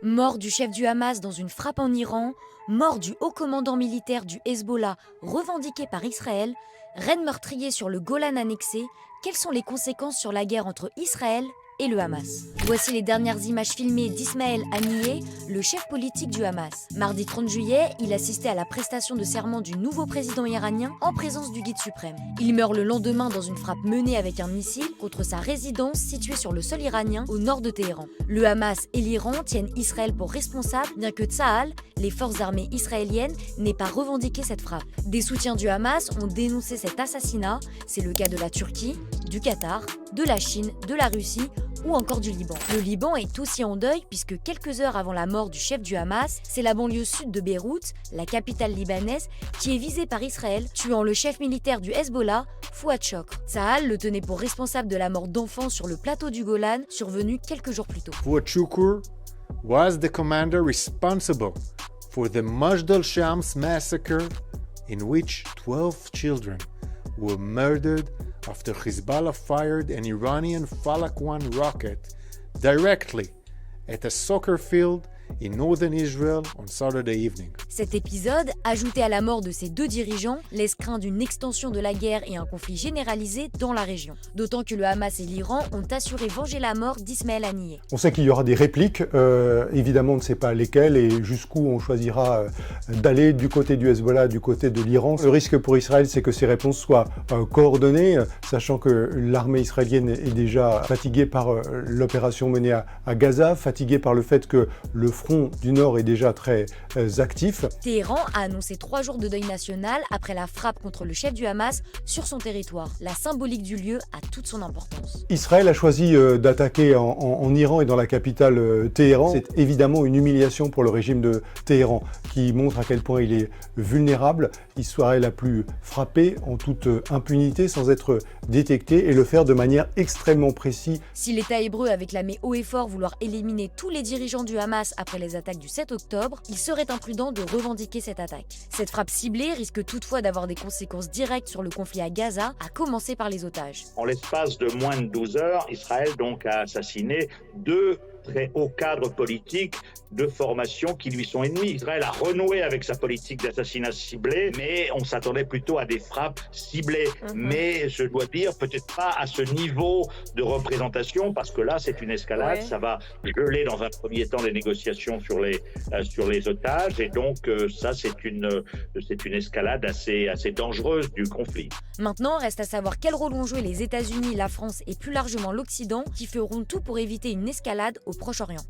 Mort du chef du Hamas dans une frappe en Iran, mort du haut commandant militaire du Hezbollah revendiqué par Israël, raid meurtrier sur le Golan annexé, quelles sont les conséquences sur la guerre entre Israël et le Hamas? Voici les dernières images filmées d'Ismaël Haniyeh, le chef politique du Hamas. Mardi 30 juillet, il assistait à la prestation de serment du nouveau président iranien en présence du guide suprême. Il meurt le lendemain dans une frappe menée avec un missile contre sa résidence située sur le sol iranien au nord de Téhéran. Le Hamas et l'Iran tiennent Israël pour responsable, bien que Tsahal, les forces armées israéliennes, n'aient pas revendiqué cette frappe. Des soutiens du Hamas ont dénoncé cet assassinat, c'est le cas de la Turquie, du Qatar, de la Chine, de la Russie ou encore du Liban. Le Liban est aussi en deuil puisque quelques heures avant la mort du chef du Hamas, c'est la banlieue sud de Beyrouth, la capitale libanaise, qui est visée par Israël, tuant le chef militaire du Hezbollah, Fouad Chokr. Tsahal le tenait pour responsable de la mort d'enfants sur le plateau du Golan, survenue quelques jours plus tôt. Fouad Chokr was the commander responsible for the Majd al-Shams massacre in which 12 children were murdered after Hezbollah fired an Iranian Falak 1 rocket directly at a soccer field in northern Israel on Saturday evening. Cet épisode, ajouté à la mort de ces deux dirigeants, laisse craindre une extension de la guerre et un conflit généralisé dans la région. D'autant que le Hamas et l'Iran ont assuré venger la mort d'Ismaël Haniyeh. On sait qu'il y aura des répliques, évidemment on ne sait pas lesquelles et jusqu'où on choisira d'aller du côté du Hezbollah, du côté de l'Iran. Le risque pour Israël, c'est que ces réponses soient coordonnées, sachant que l'armée israélienne est déjà fatiguée par l'opération menée à Gaza, fatiguée par le fait que le front du Nord est déjà très actif. Téhéran a annoncé 3 jours de deuil national après la frappe contre le chef du Hamas sur son territoire. La symbolique du lieu a toute son importance. Israël a choisi d'attaquer en Iran et dans la capitale Téhéran. C'est évidemment une humiliation pour le régime de Téhéran qui montre à quel point il est vulnérable. Israël a pu frapper en toute impunité sans être détecté et le faire de manière extrêmement précise. Si l'État hébreu avait clamé haut et fort vouloir éliminer tous les dirigeants du Hamas après les attaques du 7 octobre, il serait imprudent de revendiquer cette attaque. Cette frappe ciblée risque toutefois d'avoir des conséquences directes sur le conflit à Gaza, à commencer par les otages. En l'espace de moins de 12 heures, Israël donc a assassiné 2 très hauts cadres politiques de formation qui lui sont ennemis. Israël a renoué avec sa politique d'assassinat ciblé, mais on s'attendait plutôt à des frappes ciblées. Mais je dois dire, peut-être pas à ce niveau de représentation, parce que là, c'est une escalade. Ça va geler dans un premier temps les négociations sur les otages. Et donc, ça, c'est une escalade assez dangereuse du conflit. Maintenant, reste à savoir quel rôle vont jouer les États-Unis, la France et plus largement l'Occident, qui feront tout pour éviter une escalade au Proche-Orient.